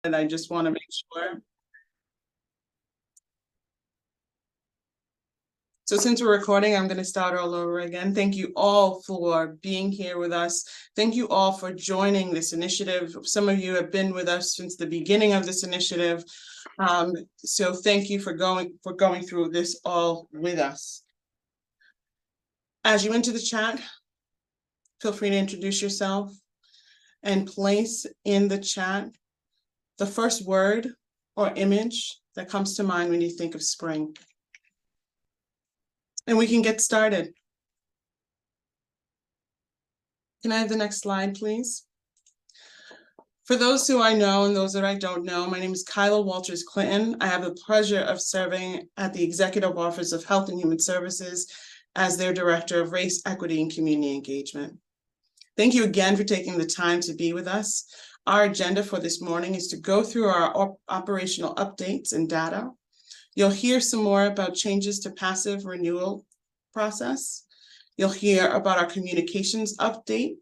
and I just want to make sure. So since we're recording, I'm going to start all over again. Thank you all for being here with us. Thank you all for joining this initiative. Some of you have been with us since the beginning of this initiative. So thank you for going through this all with us. As you enter the chat, feel free to introduce yourself and place in the chat the first word or image that comes to mind when you think of spring. And we can get started. Can I have the next slide, please? For those who I know and those that I don't know, my name is Kyla Walters Clinton. I have the pleasure of serving at the Executive Office of Health and Human Services as their Director of Race, Equity, and Community Engagement. Thank you again for taking the time to be with us. Our agenda for this morning is to go through our operational updates and data. You'll hear some more about changes to passive renewal process. You'll hear about our communications update.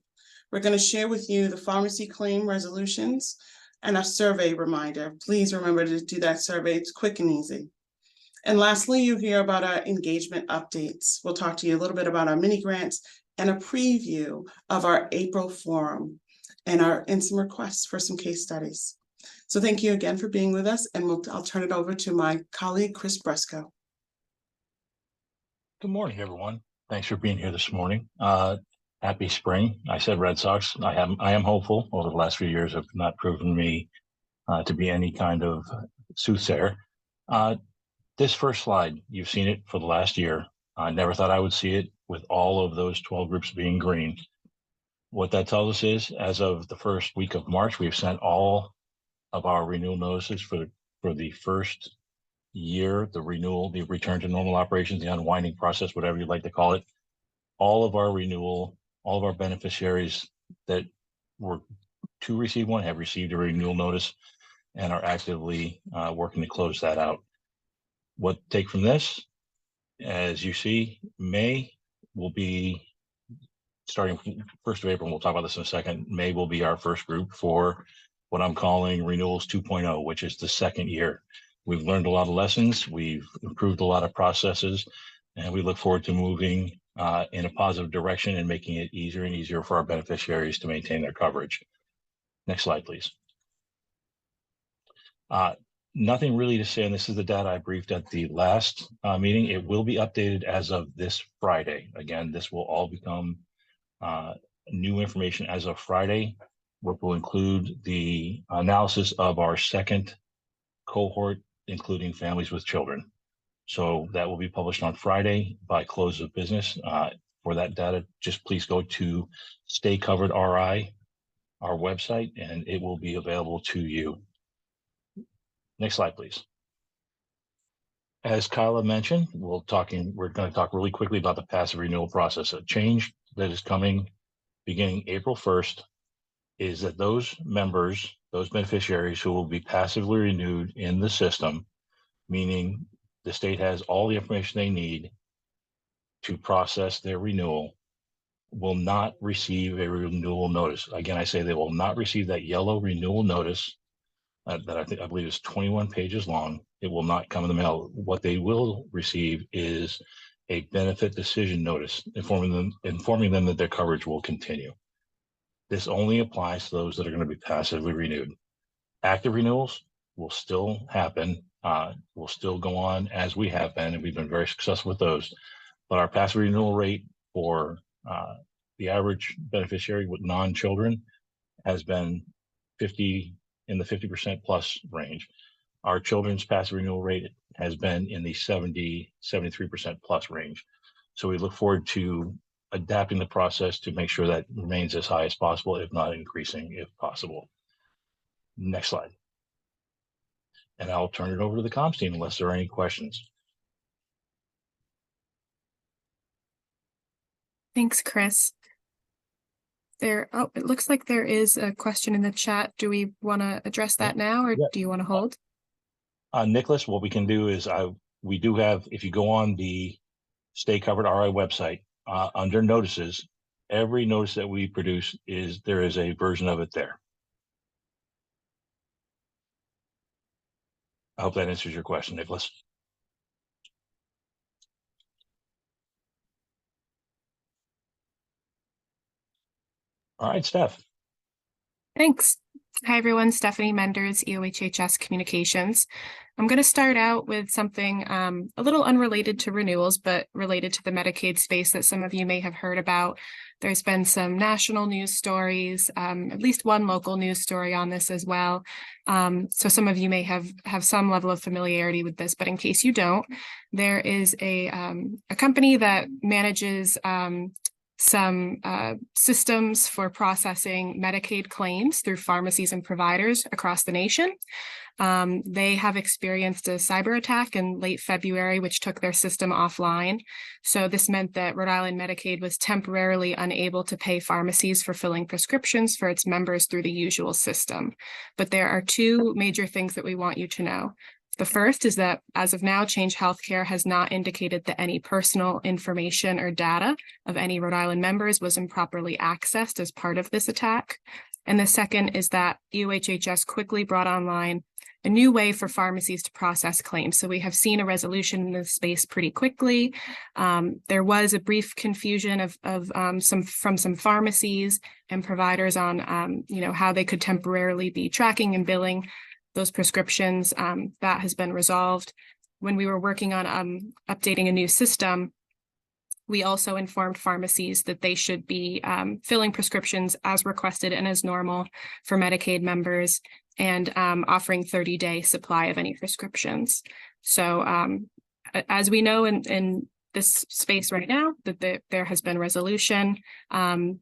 We're going to share with you the pharmacy claim resolutions and a survey reminder. Please remember to do that survey. It's quick and easy. And lastly, you hear about our engagement updates. We'll talk to you a little bit about our mini grants and a preview of our April forum and some requests for some case studies. So thank you again for being with us, and I'll turn it over to my colleague, Chris Bresco. Good morning, everyone. Thanks for being here this morning. Happy spring. I said Red Sox. I am hopeful. Over the last few years have not proven me to be any kind of soothsayer. This first slide, you've seen it for the last year. I never thought I would see it with all of those 12 groups being green. What that tells us is, as of the first week of March, we've sent all of our renewal notices for the first year, the renewal, the return to normal operations, the unwinding process, whatever you'd like to call it. All of our renewal, all of our beneficiaries that were to receive one have received a renewal notice and are actively working to close that out. What take from this? As you see, May will be starting 1st of April. We'll talk about this in a second. May will be our first group for what I'm calling Renewals 2.0, which is the second year. We've learned a lot of lessons. We've improved a lot of processes, and we look forward to moving in a positive direction and making it easier and easier for our beneficiaries to maintain their coverage. Next slide, please. Nothing really to say, and this is the data I briefed at the last meeting. It will be updated as of this Friday. Again, this will all become new information as of Friday, which will include the analysis of our second cohort, including families with children. So that will be published on Friday by close of business. For that data, just please go to Stay Covered RI, our website, and it will be available to you. Next slide, please. As Kyla mentioned, we're going to talk really quickly about the passive renewal process. A change that is coming beginning April 1st is that those members, those beneficiaries who will be passively renewed in the system, meaning the state has all the information they need to process their renewal, will not receive a renewal notice. Again, I say they will not receive that yellow renewal notice that I believe is 21 pages long. It will not come in the mail. What they will receive is a benefit decision notice informing them that their coverage will continue. This only applies to those that are going to be passively renewed. Active renewals will still happen, will still go on as we have been, and we've been very successful with those. But our passive renewal rate for the average beneficiary with non-children has been in the 50% plus range. Our children's passive renewal rate has been in the 73% plus range. So we look forward to adapting the process to make sure that remains as high as possible, if not increasing if possible. Next slide. And I'll turn it over to the comms team unless there are any questions. Thanks, Chris. It looks like there is a question in the chat. Do we want to address that now, or do you want to hold? Nicholas, what we can do is we do have, if you go on the Stay Covered RI website, under notices, every notice that we produce there is a version of it there. I hope that answers your question, Nicholas. All right, Steph. Thanks. Hi, everyone. Stephanie Menders, EOHHS Communications. I'm going to start out with something a little unrelated to renewals, but related to the Medicaid space that some of you may have heard about. There's been some national news stories, at least one local news story on this as well. So some of you may have some level of familiarity with this, but in case you don't, there is a company that manages some systems for processing Medicaid claims through pharmacies and providers across the nation. They have experienced a cyber attack in late February, which took their system offline. So this meant that Rhode Island Medicaid was temporarily unable to pay pharmacies for filling prescriptions for its members through the usual system. But there are two major things that we want you to know. The first is that as of now, Change Healthcare has not indicated that any personal information or data of any Rhode Island members was improperly accessed as part of this attack. And the second is that EOHHS quickly brought online a new way for pharmacies to process claims. So we have seen a resolution in this space pretty quickly. There was a brief confusion from some pharmacies and providers on how they could temporarily be tracking and billing those prescriptions. That has been resolved. When we were working on updating a new system, we also informed pharmacies that they should be filling prescriptions as requested and as normal for Medicaid members, and offering 30-day supply of any prescriptions. So as we know in this space right now, that there has been resolution.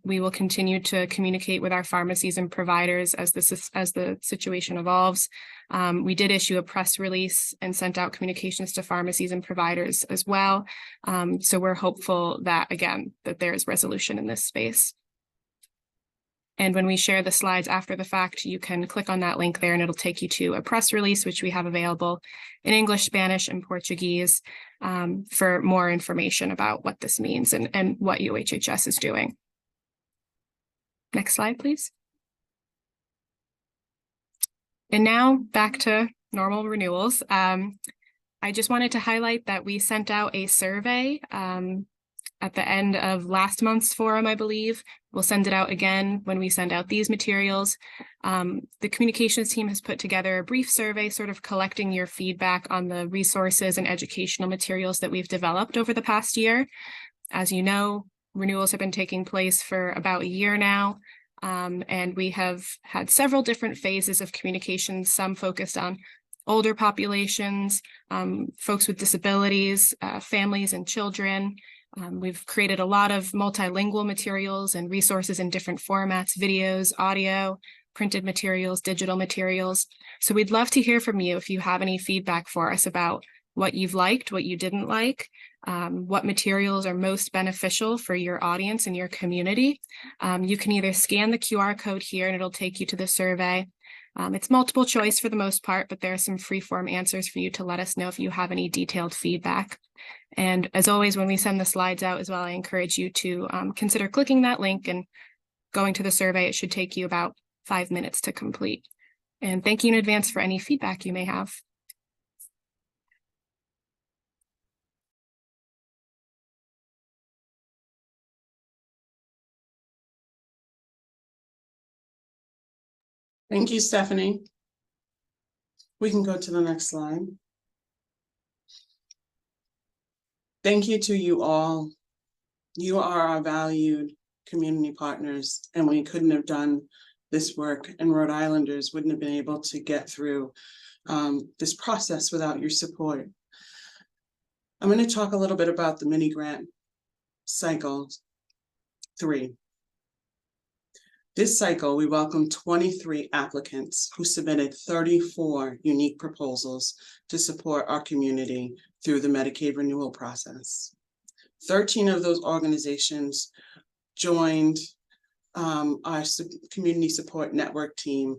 We will continue to communicate with our pharmacies and providers as the situation evolves. We did issue a press release and sent out communications to pharmacies and providers as well. So we're hopeful that, again, that there is resolution in this space. And when we share the slides after the fact, you can click on that link there and it'll take you to a press release, which we have available in English, Spanish, and Portuguese for more information about what this means and what EOHHS is doing. Next slide, please. And now back to normal renewals. I just wanted to highlight that we sent out a survey at the end of last month's forum, I believe. We'll send it out again when we send out these materials. The communications team has put together a brief survey, sort of collecting your feedback on the resources and educational materials that we've developed over the past year. As you know, renewals have been taking place for about a year now, and we have had several different phases of communication, some focused on older populations, folks with disabilities, families and children. We've created a lot of multilingual materials and resources in different formats, videos, audio, printed materials, digital materials. So we'd love to hear from you if you have any feedback for us about what you've liked, what you didn't like, what materials are most beneficial for your audience and your community. You can either scan the QR code here and it'll take you to the survey. It's multiple choice for the most part, but there are some free-form answers for you to let us know if you have any detailed feedback. And as always, when we send the slides out as well, I encourage you to consider clicking that link and going to the survey. It should take you about 5 minutes to complete. And thank you in advance for any feedback you may have. Thank you, Stephanie. We can go to the next slide. Thank you to you all. You are our valued community partners, and we couldn't have done this work, and Rhode Islanders wouldn't have been able to get through this process without your support. I'm going to talk a little bit about the mini grant cycle 3. This cycle, we welcomed 23 applicants who submitted 34 unique proposals to support our community through the Medicaid renewal process. 13 of those organizations joined our community support network team,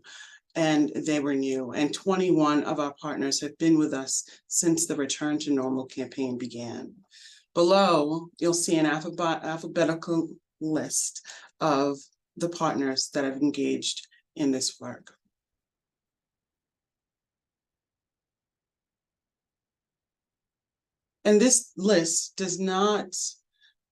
and they were new. And 21 of our partners have been with us since the Return to Normal campaign began. Below, you'll see an alphabetical list of the partners that have engaged in this work. And this list does not,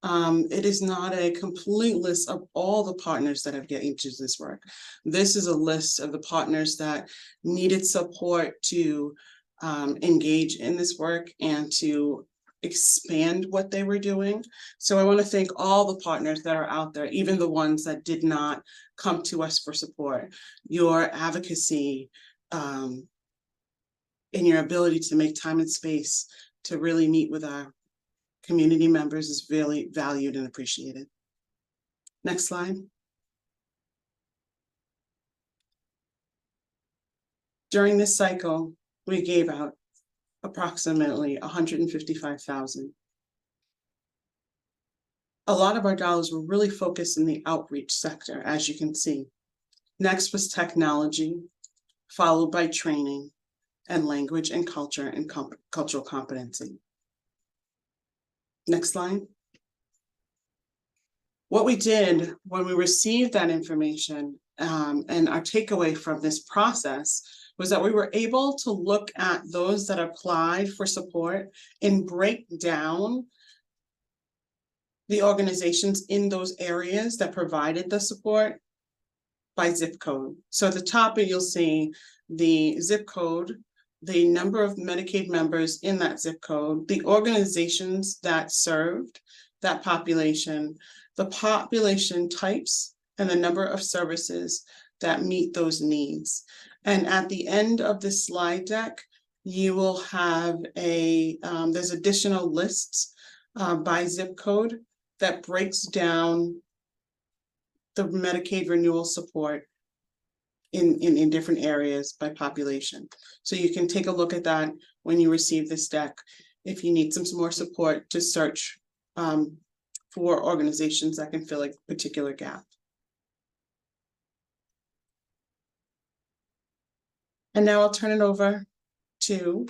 it is not a complete list of all the partners that have get into this work. This is a list of the partners that needed support to engage in this work and to expand what they were doing. So I want to thank all the partners that are out there, even the ones that did not come to us for support. Your advocacy and your ability to make time and space to really meet with our community members is really valued and appreciated. Next slide. During this cycle, we gave out approximately 155,000. A lot of our dollars were really focused in the outreach sector, as you can see. Next was technology, followed by training and language and culture and cultural competency. Next slide. What we did when we received that information and our takeaway from this process was that we were able to look at those that applied for support and break down the organizations in those areas that provided the support by zip code. So at the top, you'll see the zip code, the number of Medicaid members in that zip code, the organizations that served that population, the population types, and the number of services that meet those needs. And at the end of this slide deck, you will have there's additional lists by zip code that breaks down the Medicaid renewal support in different areas by population. So you can take a look at that when you receive this deck if you need some more support to search for organizations that can fill a particular gap. And now I'll turn it over to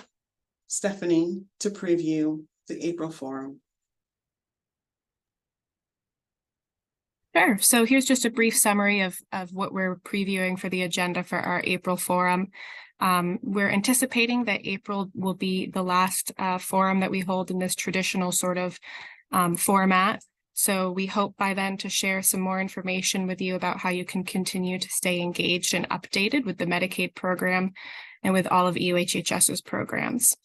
Stephanie to preview the April forum. Sure. So here's just a brief summary of what we're previewing for the agenda for our April forum. We're anticipating that April will be the last forum that we hold in this traditional sort of format. So we hope by then to share some more information with you about how you can continue to stay engaged and updated with the Medicaid program and with all of EOHHS's programs.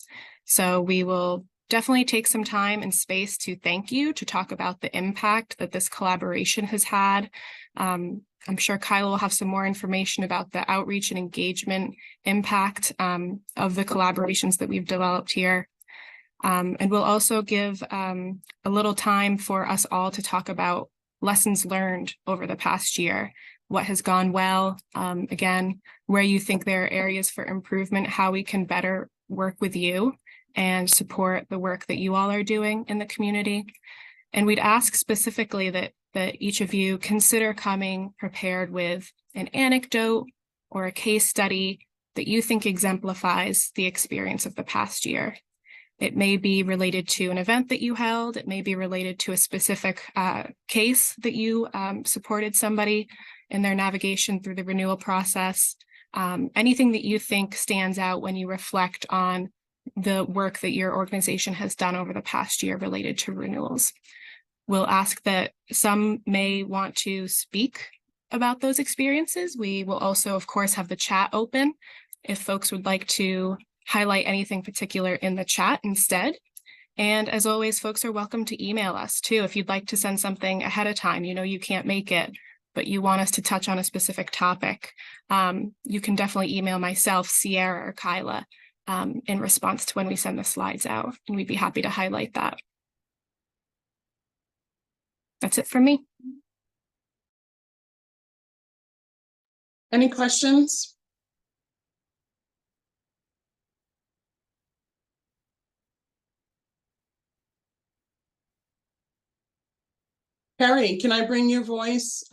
So we will definitely take some time and space to thank you, to talk about the impact that this collaboration has had. I'm sure Kyla will have some more information about the outreach and engagement impact of the collaborations that we've developed here. And we'll also give a little time for us all to talk about lessons learned over the past year, what has gone well, again, where you think there are areas for improvement, how we can better work with you and support the work that you all are doing in the community. And we'd ask specifically that each of you consider coming prepared with an anecdote or a case study that you think exemplifies the experience of the past year. It may be related to an event that you held. It may be related to a specific case that you supported somebody in their navigation through the renewal process. Anything that you think stands out when you reflect on the work that your organization has done over the past year related to renewals. We'll ask that some may want to speak about those experiences. We will also, of course, have the chat open if folks would like to highlight anything particular in the chat instead. And as always, folks are welcome to email us too. If you'd like to send something ahead of time, you know you can't make it, but you want us to touch on a specific topic, you can definitely email myself, Sierra, or Kyla in response to when we send the slides out, and we'd be happy to highlight that. That's it from me. Any questions? Perry, can I bring your voice?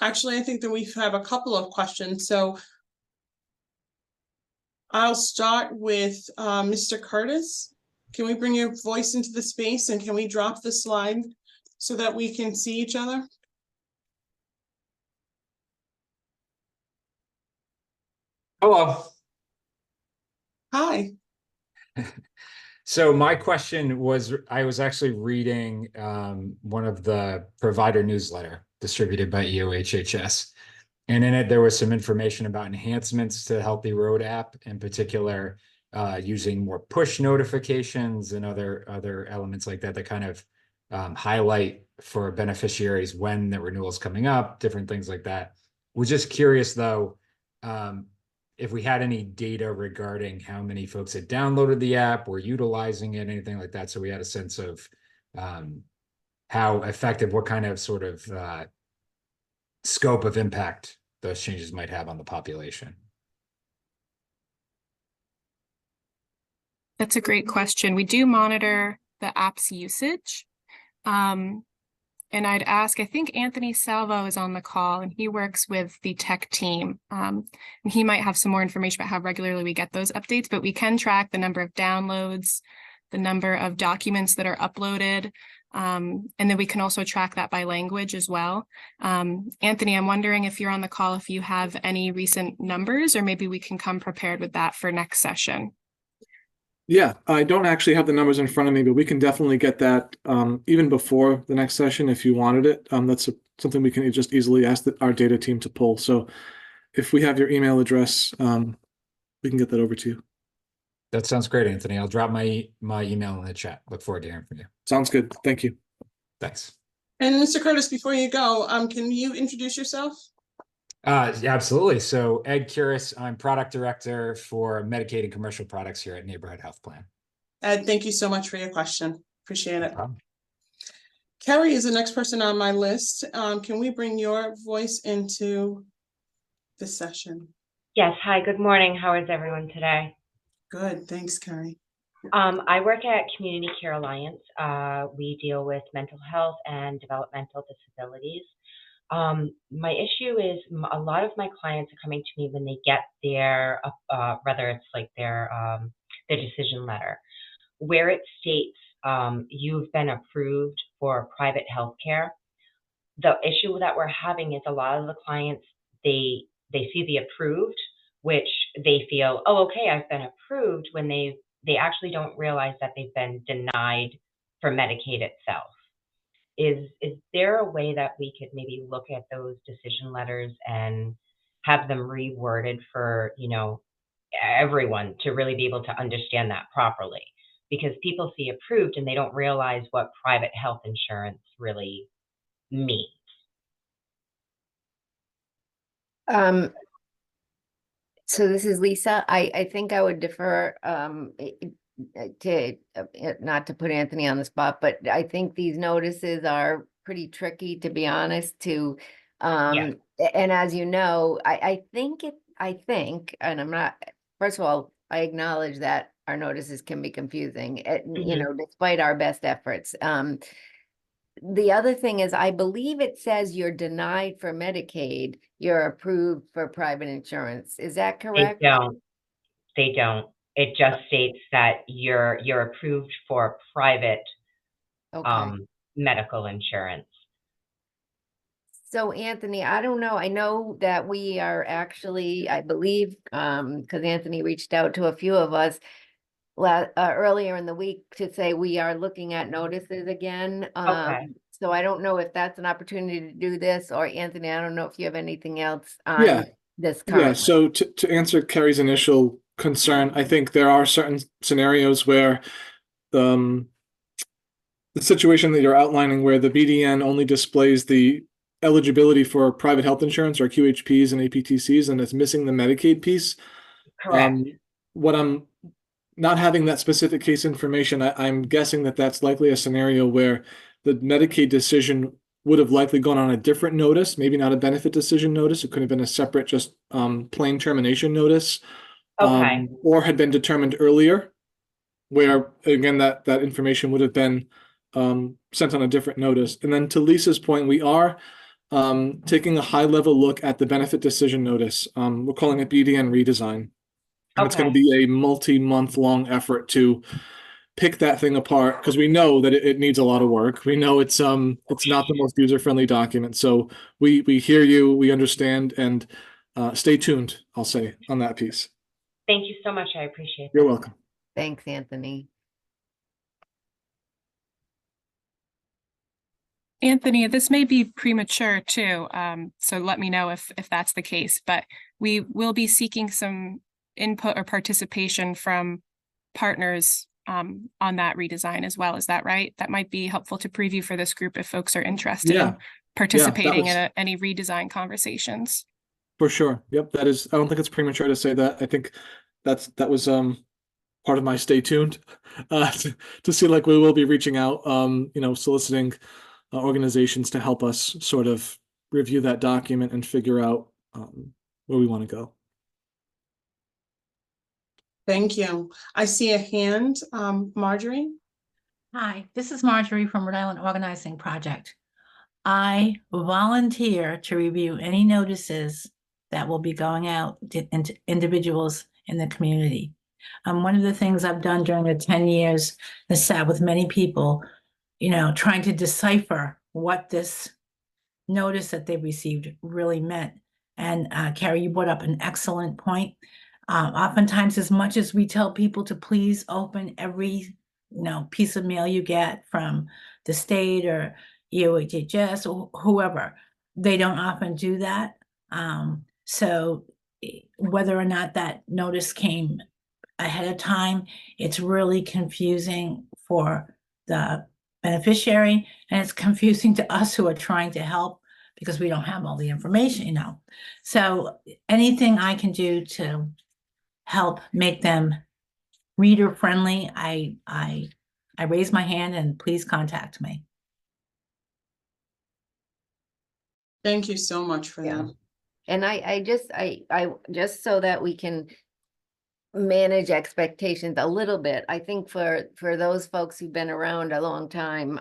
Actually, I think that we have a couple of questions. So I'll start with Mr. Curtis. Can we bring your voice into the space and can we drop the slide so that we can see each other? Hello. Hi. So my question was, I was actually reading one of the provider newsletter distributed by EOHHS. And in it, there was some information about enhancements to the Healthy Road app, in particular, using more push notifications and other elements like that kind of highlight for beneficiaries when the renewal is coming up, different things like that. We're just curious, though, if we had any data regarding how many folks had downloaded the app or utilizing it, anything like that, so we had a sense of how effective, what kind of sort of scope of impact those changes might have on the population. That's a great question. We do monitor the app's usage. And I'd ask, I think Anthony Salvo is on the call and he works with the tech team. And he might have some more information about how regularly we get those updates, but we can track the number of downloads, the number of documents that are uploaded. And then we can also track that by language as well. Anthony, I'm wondering if you're on the call, if you have any recent numbers, or maybe we can come prepared with that for next session. Yeah, I don't actually have the numbers in front of me, but we can definitely get that even before the next session if you wanted it. That's something we can just easily ask our data team to pull. So if we have your email address, we can get that over to you. That sounds great, Anthony. I'll drop my email in the chat. Look forward to hearing from you. Sounds good. Thank you. Thanks. And Mr. Curtis, before you go, can you introduce yourself? Absolutely. So Ed Curis, I'm product director for Medicaid and commercial products here at Neighborhood Health Plan. Ed, thank you so much for your question. Appreciate it. No problem. Carrie is the next person on my list. Can we bring your voice into this session? Yes. Hi, good morning. How is everyone today? Good. Thanks, Carrie. I work at Community Care Alliance. We deal with mental health and developmental disabilities. My issue is a lot of my clients are coming to me when they get their, whether it's like their decision letter, where it states you've been approved for private health care. The issue that we're having is a lot of the clients, they see the approved, which they feel, oh, okay, I've been approved, when they actually don't realize that they've been denied for Medicaid itself. Is there a way that we could maybe look at those decision letters and have them reworded for, everyone to really be able to understand that properly? Because people see approved and they don't realize what private health insurance really means. So this is Lisa. I think I would defer to not to put Anthony on the spot, but I think these notices are pretty tricky, to be honest, to and as you know, I think, and I'm not, first of all, I acknowledge that our notices can be confusing, despite our best efforts. The other thing is, I believe it says you're denied for Medicaid, you're approved for private insurance. Is that correct? They don't. It just states that you're approved for private medical insurance. So Anthony, I don't know. I know that we are actually, I believe, because Anthony reached out to a few of us earlier in the week to say we are looking at notices again. So I don't know if that's an opportunity to do this, or Anthony, I don't know if you have anything else on this currently. Yeah, so to answer Carrie's initial concern, I think there are certain scenarios where the situation that you're outlining, where the BDN only displays the eligibility for private health insurance or QHPs and APTCs, and it's missing the Medicaid piece. Correct. What I'm not having that specific case information, I'm guessing that that's likely a scenario where the Medicaid decision would have likely gone on a different notice, maybe not a benefit decision notice. It could have been a separate, just plain termination notice, or had been determined earlier, where again that information would have been sent on a different notice. And then to Lisa's point, we are taking a high level look at the benefit decision notice. We're calling it BDN redesign. And it's going to be a multi-month long effort to pick that thing apart, because we know that it needs a lot of work. We know it's not the most user-friendly document. So we hear you, we understand, and stay tuned, I'll say, on that piece. Thank you so much. I appreciate it. You're welcome. Thanks, Anthony. Anthony, this may be premature too, so let me know if that's the case, but we will be seeking some input or participation from partners on that redesign as well. Is that right? That might be helpful to preview for this group if folks are interested Yeah. in participating was- in any redesign conversations. For sure. Yep, that is, I don't think it's premature to say that. I think that was part of my stay tuned to see, like, we will be reaching out, soliciting organizations to help us sort of review that document and figure out where we want to go. Thank you. I see a hand, Marjorie. Hi, this is Marjorie from Rhode Island Organizing Project. I volunteer to review any notices that will be going out to individuals in the community. One of the things I've done during the 10 years is sat with many people, trying to decipher what this notice that they received really meant. And Carrie, you brought up an excellent point. Oftentimes, as much as we tell people to please open every piece of mail you get from the state or EOHHS or whoever, they don't often do that. So whether or not that notice came ahead of time, it's really confusing for the beneficiary, and it's confusing to us who are trying to help because we don't have all the information, So anything I can do to help make them reader friendly, I raise my hand and please contact me. Thank you so much for Yeah. that. And I just so that we can manage expectations a little bit, I think for those folks who've been around a long time,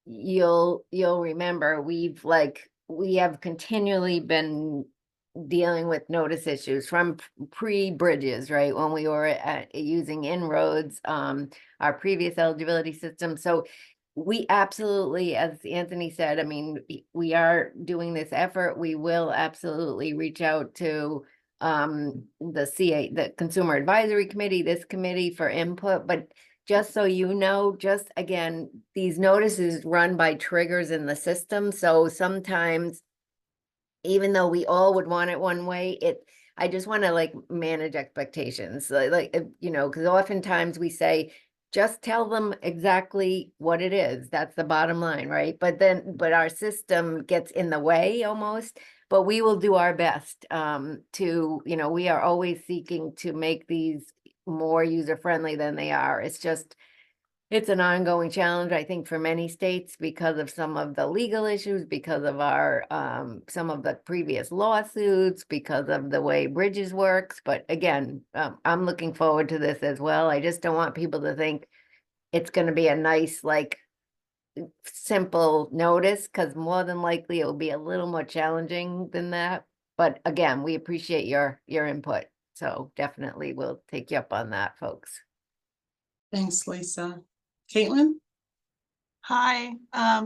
you'll remember we have continually been dealing with notice issues from pre-bridges, right? When we were using inroads, our previous eligibility system. So we absolutely, as Anthony said, I mean, we are doing this effort. We will absolutely reach out to the Consumer Advisory Committee, this committee for input, but just so you know, just again, these notices run by triggers in the system. So sometimes, even though we all would want it one way, I just want to manage expectations, because oftentimes we say, just tell them exactly what it is. That's the bottom line, right? But our system gets in the way almost, but we will do our best to, we are always seeking to make these more user-friendly than they are. It's an ongoing challenge, I think, for many states because of some of the legal issues, because of our some of the previous lawsuits, because of the way Bridges works. But again, I'm looking forward to this as well. I just don't want people to think it's going to be a nice, simple notice, because more than likely it will be a little more challenging than that. But again, we appreciate your input. So definitely we'll take you up on that, folks. Thanks, Lisa. Caitlin? Hi,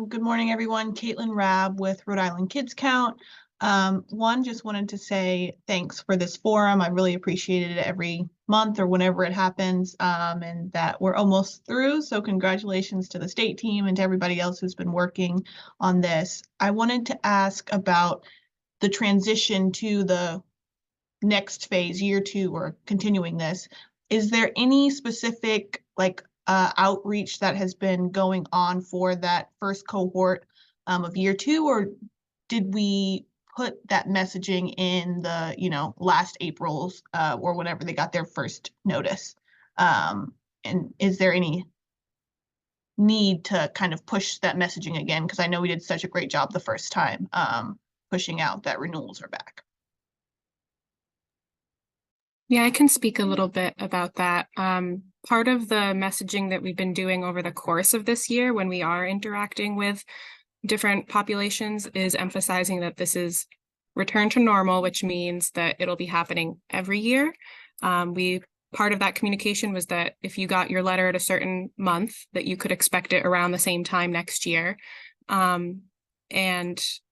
good morning, everyone. Caitlin Rabb with Rhode Island Kids Count. Just wanted to say thanks for this forum. I really appreciated it every month or whenever it happens, and that we're almost through. So congratulations to the state team and to everybody else who's been working on this. I wanted to ask about the transition to the next phase, year 2, or continuing this. Is there any specific outreach that has been going on for that first cohort of year 2, or did we put that messaging in the last April's or whenever they got their first notice? And is there any need to kind of push that messaging again? Because I know we did such a great job the first time pushing out that renewals are back. Yeah, I can speak a little bit about that. Part of the messaging that we've been doing over the course of this year when we are interacting with different populations is emphasizing that this is return to normal, which means that it'll be happening every year. Part of that communication was that if you got your letter at a certain month, that you could expect it around the same time next year. And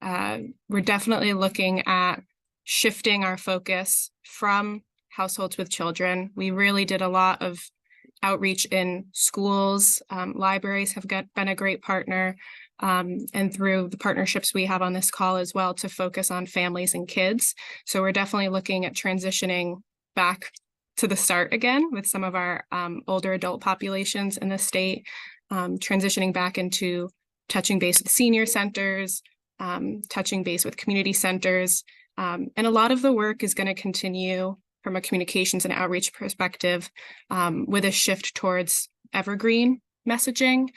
we're definitely looking at shifting our focus from households with children. We really did a lot of outreach in schools. Libraries have been a great partner. and through the partnerships we have on this call as well to focus on families and kids. So we're definitely looking at transitioning back to the start again with some of our older adult populations in the state, transitioning back into touching base with senior centers, touching base with community centers. And a lot of the work is going to continue from a communications and outreach perspective with a shift towards evergreen messaging.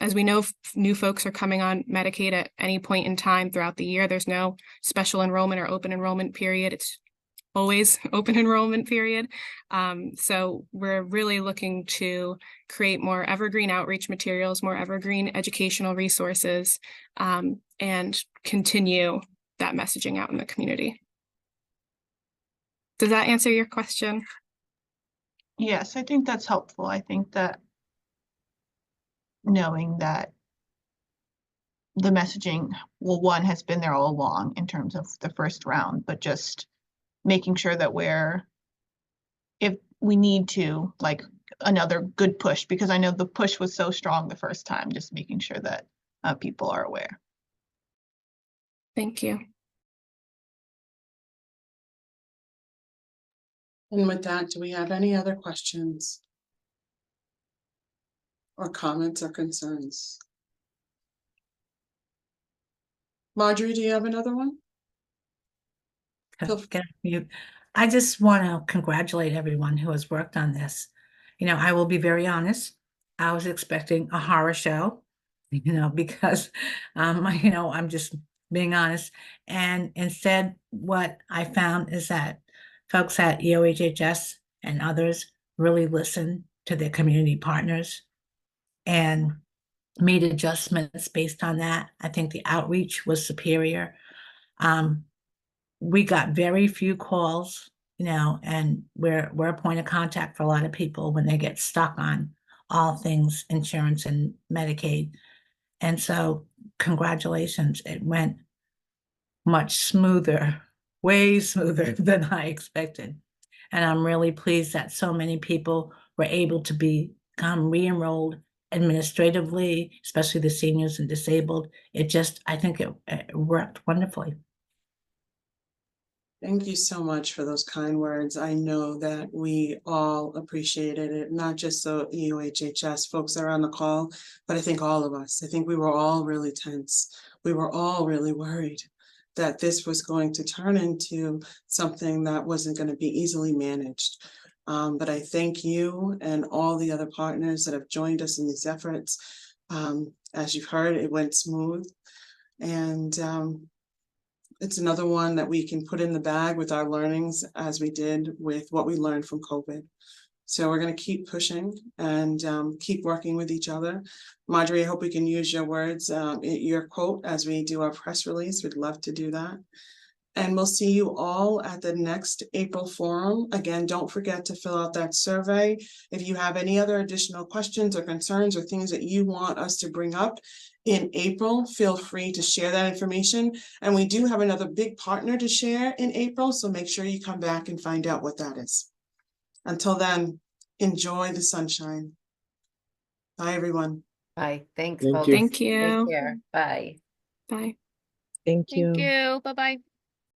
As we know, new folks are coming on Medicaid at any point in time throughout the year. There's no special enrollment or open enrollment period. It's always open enrollment period. So we're really looking to create more evergreen outreach materials, more evergreen educational resources, and continue that messaging out in the community. Does that answer your question? Yes, I think that's helpful. I think that knowing that the messaging, well, one has been there all along in terms of the first round, but just making sure that if we need to, like another good push, because I know the push was so strong the first time, just making sure that people are aware. Thank you. And with that, do we have any other questions? Or comments or concerns? Marjorie, do you have another one? I just want to congratulate everyone who has worked on this. I will be very honest. I was expecting a horror show, because, I'm just being honest. And instead, what I found is that folks at EOHHS and others really listened to their community partners and made adjustments based on that. I think the outreach was superior. We got very few calls, and we're a point of contact for a lot of people when they get stuck on all things insurance and Medicaid. And so congratulations, it went much smoother, way smoother than I expected. And I'm really pleased that so many people were able to become re-enrolled administratively, especially the seniors and disabled. I think it worked wonderfully. Thank you so much for those kind words. I know that we all appreciated it, not just the EOHHS folks that are on the call, but I think all of us. I think we were all really tense. We were all really worried that this was going to turn into something that wasn't going to be easily managed. But I thank you and all the other partners that have joined us in these efforts. As you've heard, it went smooth. And it's another one that we can put in the bag with our learnings as we did with what we learned from COVID. So we're going to keep pushing and keep working with each other. Marjorie, I hope we can use your words, your quote as we do our press release. We'd love to do that. And we'll see you all at the next April forum. Again, don't forget to fill out that survey. If you have any other additional questions or concerns or things that you want us to bring up in April, feel free to share that information. And we do have another big partner to share in April, so make sure you come back and find out what that is. Until then, enjoy the sunshine. Bye, everyone. Bye. Thanks, Thank folks. you. Thank you. Take care. Bye. Bye. Thank you. Thank you. Bye-bye.